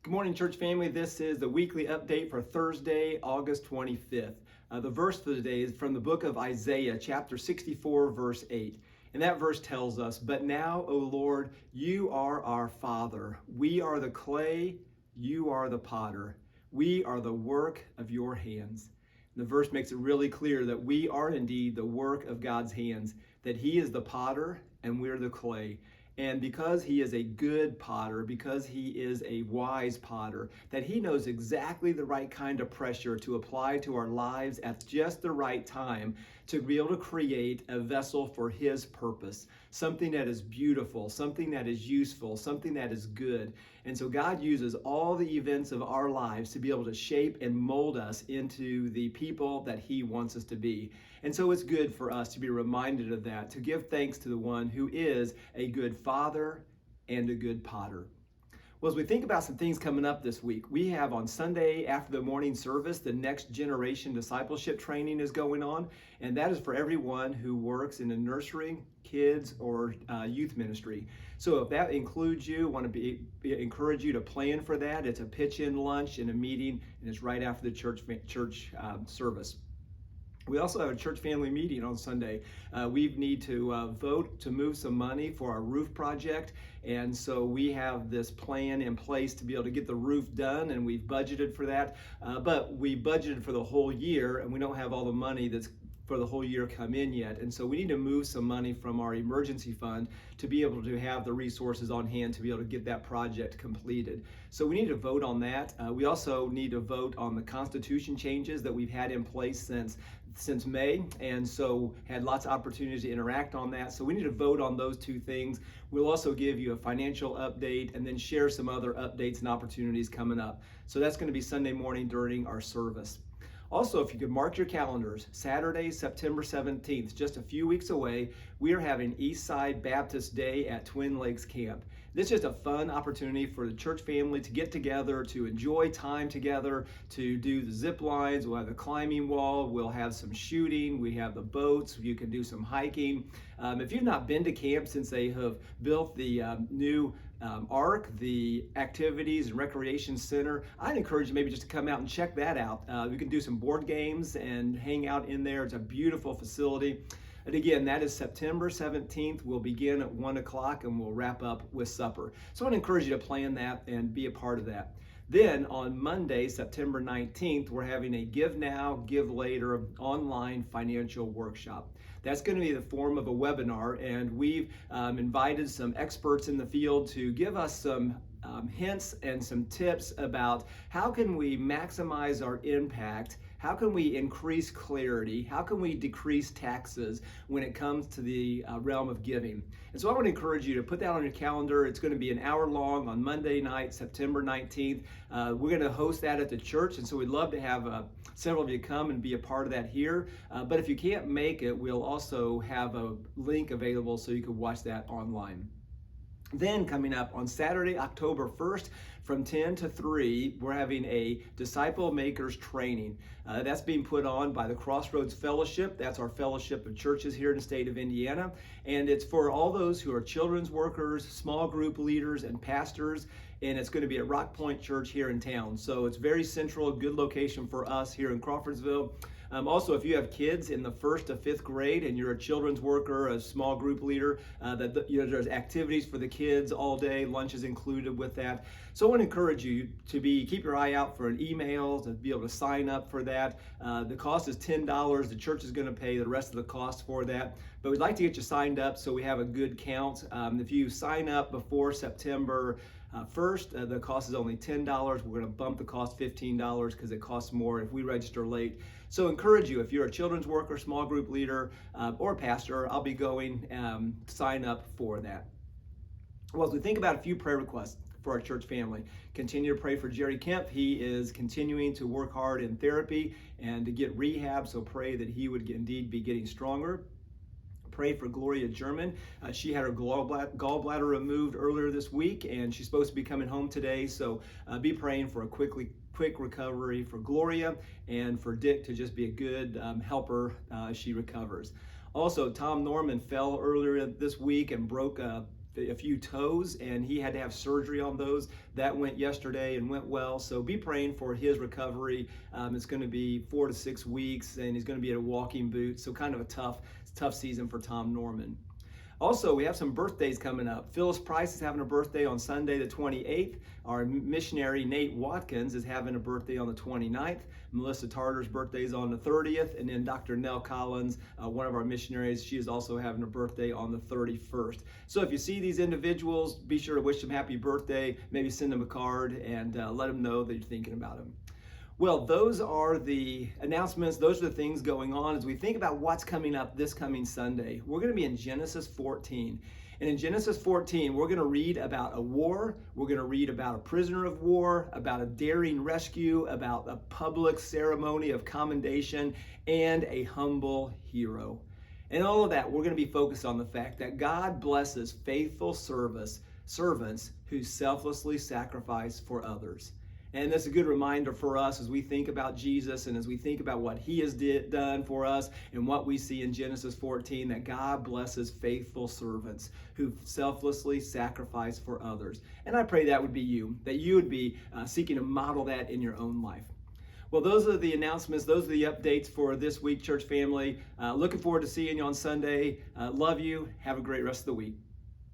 Good morning, church family. This is the weekly update for Thursday, August 25th. The verse for today is from the book of Isaiah, chapter 64, verse 8. And that verse tells us, "But now, O Lord, you are our Father. We are the clay, you are the potter. We are the work of your hands." The verse makes it really clear that we are indeed the work of God's hands, that He is the potter and we're the clay. And because He is a good potter, because He is a wise potter, that He knows exactly the right kind of pressure to apply to our lives at just the right time to be able to create a vessel for His purpose, something that is beautiful, something that is useful, something that is good. And so God uses all the events of our lives to be able to shape and mold us into the people that He wants us to be. And so it's good for us to be reminded of that, to give thanks to the one who is a good Father and a good potter. Well, as we think about some things coming up this week, we have on Sunday after the morning service, the Next Generation Discipleship Training is going on, and that is for everyone who works in a nursery, kids, or youth ministry. So if that includes you, I want to encourage you to plan for that. It's a pitch-in lunch and a meeting, and it's right after the church service. We also have a church family meeting on Sunday. We need to vote to move some money for our roof project. And so we have this plan in place to be able to get the roof done, and we've budgeted for that. But we budgeted for the whole year, and we don't have all the money that's for the whole year come in yet. And so we need to move some money from our emergency fund to be able to have the resources on hand to be able to get that project completed. So we need to vote on that. We also need to vote on the constitution changes that we've had in place since May, and so had lots of opportunities to interact on that. So we need to vote on those two things. We'll also give you a financial update and then share some other updates and opportunities coming up. So that's going to be Sunday morning during our service. Also, if you could mark your calendars, Saturday, September 17th, just a few weeks away, we are having Eastside Baptist Day at Twin Lakes Camp. This is just a fun opportunity for the church family to get together, to enjoy time together, to do the zip lines. We'll have the climbing wall, we'll have some shooting, we have the boats, you can do some hiking. If you've not been to camp since they have built the new ARC, the Activities and Recreation Center, I'd encourage you maybe just to come out and check that out. We can do some board games and hang out in there. It's a beautiful facility. And again, that is September 17th. We'll begin at 1 o'clock and we'll wrap up with supper. So I want to encourage you to plan that and be a part of that. Then on Monday, September 19th, we're having a Give Now, Give Later online financial workshop. That's going to be the form of a webinar, and we've invited some experts in the field to give us some hints and some tips about how can we maximize our impact. How can we increase clarity? How can we decrease taxes when it comes to the realm of giving? And so I want to encourage you to put that on your calendar. It's going to be an hour long on Monday night, September 19th. We're going to host that at the church, and so we'd love to have several of you come and be a part of that here. But if you can't make it, we'll also have a link available so you can watch that online. Then coming up on Saturday, October 1st, from 10 to 3, we're having a Disciple Makers training. That's being put on by the Crossroads Fellowship. That's our fellowship of churches here in the state of Indiana. And it's for all those who are children's workers, small group leaders, and pastors. And it's going to be at Rock Point Church here in town. So it's very central, good location for us here in Crawfordsville. Also, if you have kids in the 1st to 5th grade and you're a children's worker, a small group leader, there's activities for the kids all day, lunch is included with that. So I want to encourage you to keep your eye out for an email to be able to sign up for that. The cost is $10. The church is going to pay the rest of the cost for that. But we'd like to get you signed up so we have a good count. If you sign up before September 1st, the cost is only $10. We're going to bump the cost $15 because it costs more if we register late. So encourage you, if you're a children's worker, small group leader, or pastor, I'll be going, sign up for that. Well, as we think about a few prayer requests for our church family, continue to pray for Jerry Kemp. He is continuing to work hard in therapy and to get rehab, so pray that he would indeed be getting stronger. Pray for Gloria German. She had her gallbladder removed earlier this week, and she's supposed to be coming home today, so be praying for a quick recovery for Gloria and for Dick to just be a good helper as she recovers. Also, Tom Norman fell earlier this week and broke a a few toes, and he had to have surgery on those. That went yesterday and went well. So be praying for his recovery. It's going to be 4 to 6 weeks, and he's going to be at a walking boot. So kind of a tough season for Tom Norman. Also, we have some birthdays coming up. Phyllis Price is having a birthday on Sunday the 28th. Our missionary Nate Watkins is having a birthday on the 29th. Melissa Tarter's birthday is on the 30th. And then Dr. Nell Collins, one of our missionaries, she is also having a birthday on the 31st. So if you see these individuals, be sure to wish them happy birthday. Maybe send them a card and let them know that you're thinking about them. Well, those are the announcements. Those are the things going on as we think about what's coming up this coming Sunday. We're going to be in Genesis 14. And in Genesis 14, we're going to read about a war. We're going to read about a prisoner of war, about a daring rescue, about a public ceremony of commendation, and a humble hero. And all of that, we're going to be focused on the fact that God blesses faithful servants who selflessly sacrifice for others. And that's a good reminder for us as we think about Jesus and as we think about what he has done for us and what we see in Genesis 14, that God blesses faithful servants who selflessly sacrifice for others. And I pray that would be you, that you would be seeking to model that in your own life. Well, those are the announcements. Those are the updates for this week, church family. Looking forward to seeing you on Sunday. Love you. Have a great rest of the week.